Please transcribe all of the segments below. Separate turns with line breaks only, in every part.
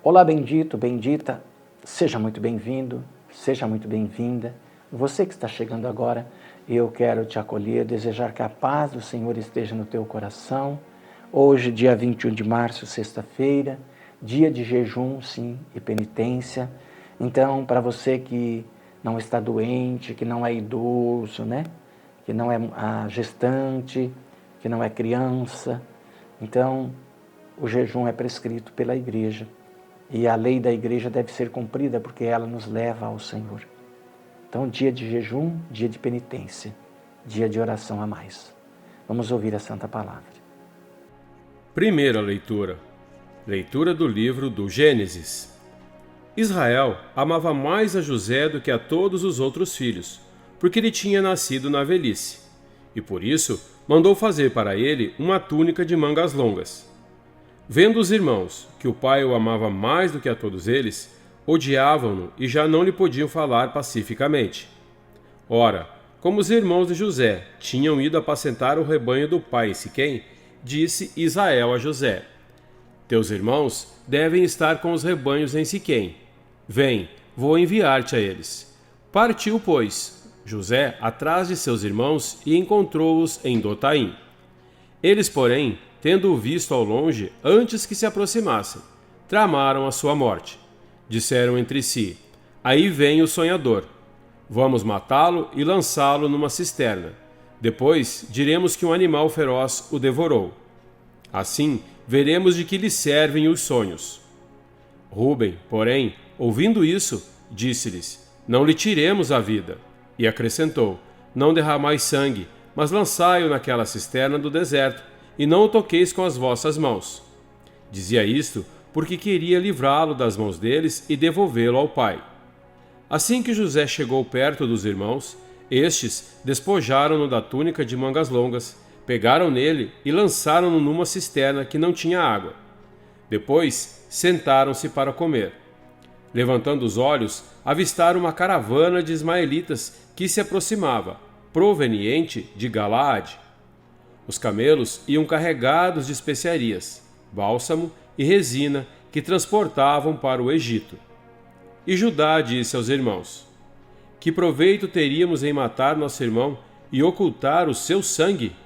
Olá, bendito, bendita, seja muito bem-vindo, seja muito bem-vinda. Você que está chegando agora, eu quero te acolher, desejar que a paz do Senhor esteja no teu coração. Hoje, dia 21 de março, sexta-feira, dia de jejum, sim, e penitência. Então, para você que não está doente, que não é idoso, né? Que não é gestante, que não é criança, então o jejum é prescrito pela igreja. E a lei da igreja deve ser cumprida porque ela nos leva ao Senhor. Então, dia de jejum, dia de penitência, dia de oração a mais. Vamos ouvir a Santa Palavra.
Primeira leitura. Leitura do livro do Gênesis. Israel amava mais a José do que a todos os outros filhos, porque ele tinha nascido na velhice, e por isso mandou fazer para ele uma túnica de mangas longas. Vendo os irmãos que o pai o amava mais do que a todos eles, odiavam-no e já não lhe podiam falar pacificamente. Ora, como os irmãos de José tinham ido apacentar o rebanho do pai em Siquém, disse Israel a José: Teus irmãos devem estar com os rebanhos em Siquém. Vem, vou enviar-te a eles. Partiu, pois, José atrás de seus irmãos e encontrou-os em Dotaim. Eles, porém, tendo-o visto ao longe, antes que se aproximassem, tramaram a sua morte. Disseram entre si: Aí vem o sonhador. Vamos matá-lo e lançá-lo numa cisterna. Depois diremos que um animal feroz o devorou. Assim, veremos de que lhe servem os sonhos. Rúben, porém, ouvindo isso, disse-lhes: Não lhe tiremos a vida. E acrescentou: Não derramais sangue, mas lançai-o naquela cisterna do deserto, e não o toqueis com as vossas mãos. Dizia isto porque queria livrá-lo das mãos deles e devolvê-lo ao pai. Assim que José chegou perto dos irmãos, estes despojaram-no da túnica de mangas longas, pegaram nele e lançaram-no numa cisterna que não tinha água. Depois sentaram-se para comer. Levantando os olhos, avistaram uma caravana de ismaelitas que se aproximava, proveniente de Galaade. Os camelos iam carregados de especiarias, bálsamo e resina que transportavam para o Egito. E Judá disse aos irmãos: Que proveito teríamos em matar nosso irmão e ocultar o seu sangue?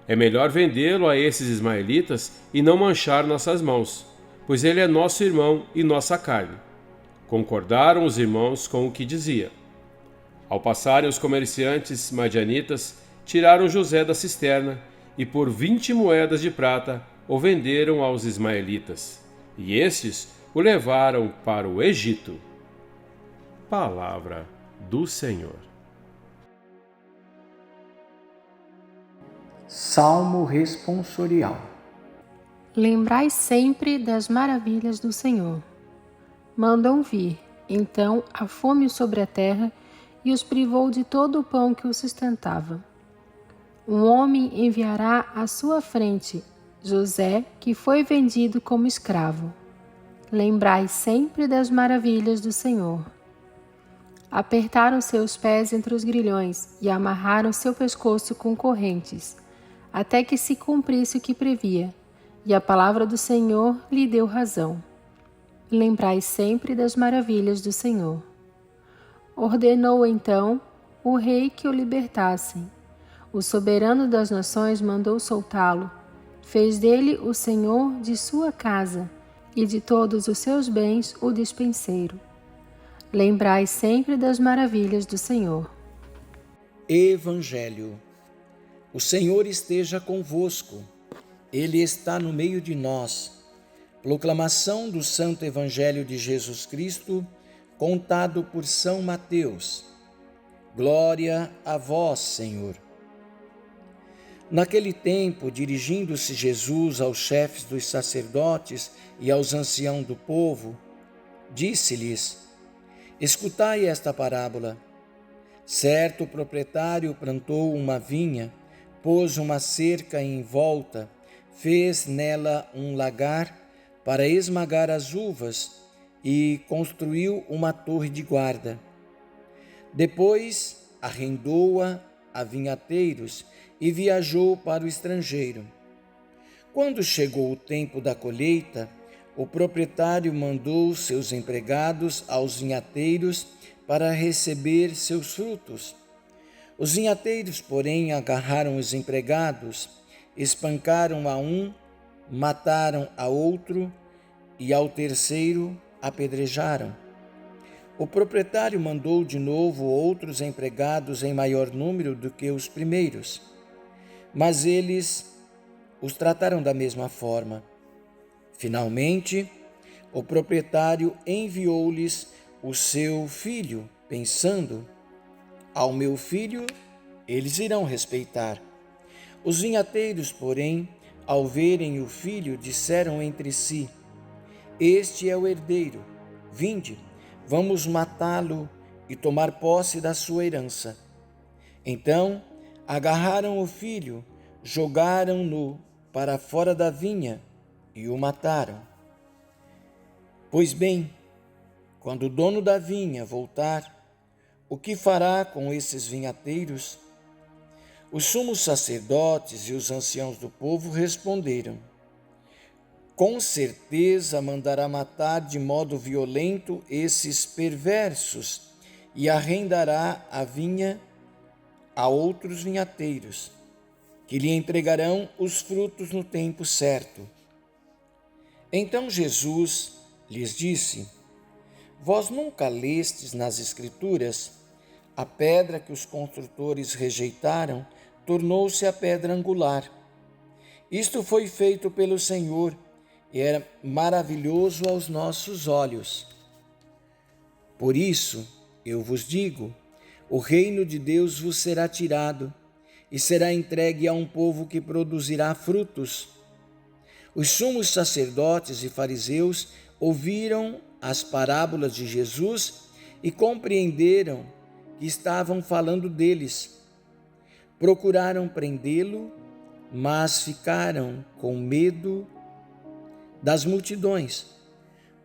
É melhor vendê-lo a esses ismaelitas e não manchar nossas mãos, pois ele é nosso irmão e nossa carne. Concordaram os irmãos com o que dizia. Ao passarem os comerciantes madianitas, tiraram José da cisterna e por 20 moedas de prata o venderam aos ismaelitas. E estes o levaram para o Egito. Palavra do Senhor.
Salmo responsorial.
Lembrai sempre das maravilhas do Senhor. Mandam vir, então, a fome sobre a terra e os privou de todo o pão que os sustentava. Um homem enviará à sua frente José, que foi vendido como escravo. Lembrai sempre das maravilhas do Senhor. Apertaram seus pés entre os grilhões e amarraram seu pescoço com correntes, até que se cumprisse o que previa, e a palavra do Senhor lhe deu razão. Lembrai sempre das maravilhas do Senhor. Ordenou então o rei que o libertassem. O soberano das nações mandou soltá-lo. Fez dele o senhor de sua casa e de todos os seus bens o despenseiro. Lembrai sempre das maravilhas do Senhor.
Evangelho. O Senhor esteja convosco. Ele está no meio de nós. Proclamação do Santo Evangelho de Jesus Cristo, contado por São Mateus. Glória a vós, Senhor. Naquele tempo, dirigindo-se Jesus aos chefes dos sacerdotes e aos anciãos do povo, disse-lhes: Escutai esta parábola. Certo proprietário plantou uma vinha, pôs uma cerca em volta, fez nela um lagar para esmagar as uvas e construiu uma torre de guarda. Depois arrendou-a a vinhateiros e viajou para o estrangeiro. Quando chegou o tempo da colheita, o proprietário mandou seus empregados aos vinhateiros para receber seus frutos. Os vinhateiros, porém, agarraram os empregados, espancaram a um, mataram a outro e ao terceiro apedrejaram. O proprietário mandou de novo outros empregados em maior número do que os primeiros, mas eles os trataram da mesma forma. Finalmente, o proprietário enviou-lhes o seu filho, pensando: ao meu filho eles irão respeitar. Os vinhateiros, porém, ao verem o filho, disseram entre si: este é o herdeiro, vinde, vamos matá-lo e tomar posse da sua herança. Então, agarraram o filho, jogaram-no para fora da vinha e o mataram. Pois bem, quando o dono da vinha voltar, o que fará com esses vinhateiros? Os sumos sacerdotes e os anciãos do povo responderam: com certeza mandará matar de modo violento esses perversos e arrendará a vinha a outros vinhateiros, que lhe entregarão os frutos no tempo certo. Então Jesus lhes disse: vós nunca lestes nas Escrituras: a pedra que os construtores rejeitaram tornou-se a pedra angular. Isto foi feito pelo Senhor e era maravilhoso aos nossos olhos. Por isso, eu vos digo, o reino de Deus vos será tirado e será entregue a um povo que produzirá frutos. Os sumos sacerdotes e fariseus ouviram as parábolas de Jesus e compreenderam que estavam falando deles. Procuraram prendê-lo, mas ficaram com medo das multidões,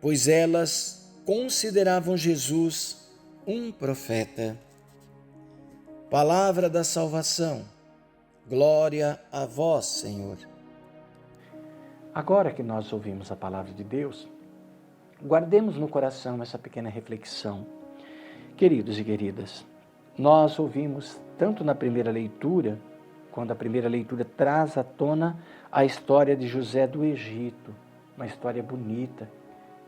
pois elas consideravam Jesus um profeta. Palavra da salvação. Glória a vós, Senhor.
Agora que nós ouvimos a palavra de Deus, guardemos no coração essa pequena reflexão. Queridos e queridas, nós ouvimos tanto na primeira leitura, quando a primeira leitura traz à tona a história de José do Egito, uma história bonita,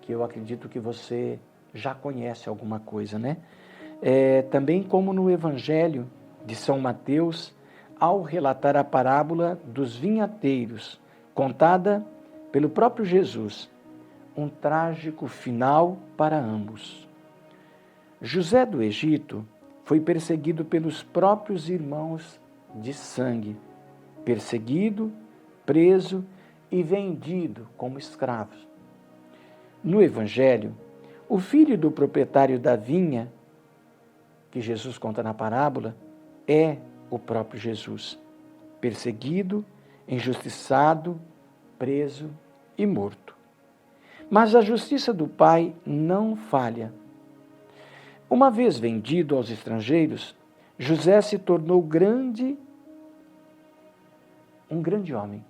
que eu acredito que você já conhece alguma coisa, né? Também como no Evangelho de São Mateus, ao relatar a parábola dos vinhateiros, contada pelo próprio Jesus, um trágico final para ambos. José do Egito foi perseguido pelos próprios irmãos de sangue, perseguido, preso e vendido como escravo. No Evangelho, o filho do proprietário da vinha, que Jesus conta na parábola, é o próprio Jesus, perseguido, injustiçado, preso e morto. Mas a justiça do Pai não falha. Uma vez vendido aos estrangeiros, José se tornou um grande homem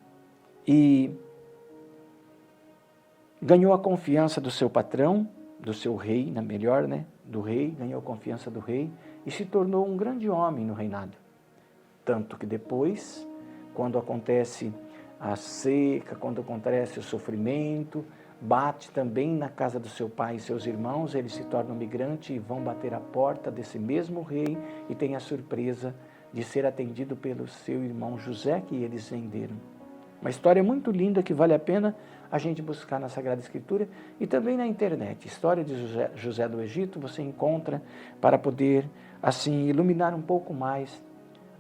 e ganhou a confiança do seu patrão, do seu rei, do rei, ganhou a confiança do rei e se tornou um grande homem no reinado. Tanto que depois, quando acontece a seca, quando acontece o sofrimento, bate também na casa do seu pai e seus irmãos, eles se tornam migrantes e vão bater a porta desse mesmo rei e tem a surpresa de ser atendido pelo seu irmão José, que eles venderam. Uma história muito linda que vale a pena a gente buscar na Sagrada Escritura e também na internet. História de José do Egito você encontra para poder, assim, iluminar um pouco mais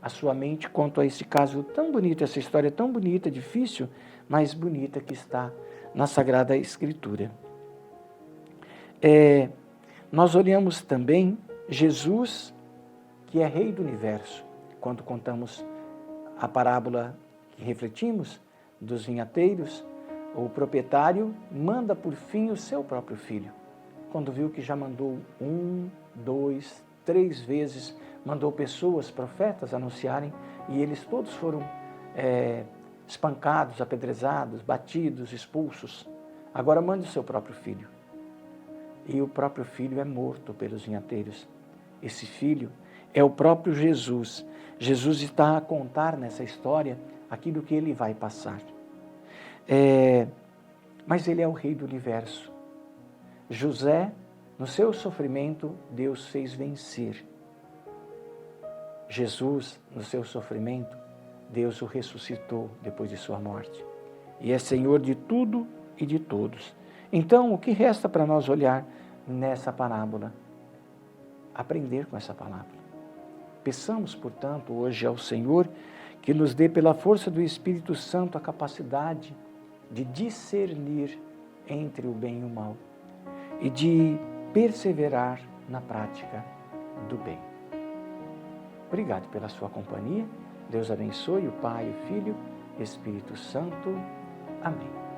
a sua mente quanto a esse caso tão bonito, essa história tão bonita, difícil, mas bonita que está na Sagrada Escritura. Nós olhamos também Jesus, que é Rei do Universo, quando contamos a parábola que refletimos dos vinhateiros. O proprietário manda por fim o seu próprio filho. Quando viu que já mandou 1, 2, 3 vezes, mandou pessoas, profetas, anunciarem, e eles todos foram espancados, apedrejados, batidos, expulsos. Agora mande o seu próprio filho. E o próprio filho é morto pelos vinhateiros. Esse filho é o próprio Jesus. Jesus está a contar nessa história aquilo que ele vai passar. Mas ele é o rei do universo. José, no seu sofrimento, Deus fez vencer. Jesus, no seu sofrimento, Deus o ressuscitou depois de sua morte. E é Senhor de tudo e de todos. Então, o que resta para nós olhar nessa parábola? Aprender com essa palavra. Peçamos, portanto, hoje ao Senhor que nos dê, pela força do Espírito Santo, a capacidade de discernir entre o bem e o mal e de perseverar na prática do bem. Obrigado pela sua companhia. Deus abençoe o Pai, o Filho e o Espírito Santo. Amém.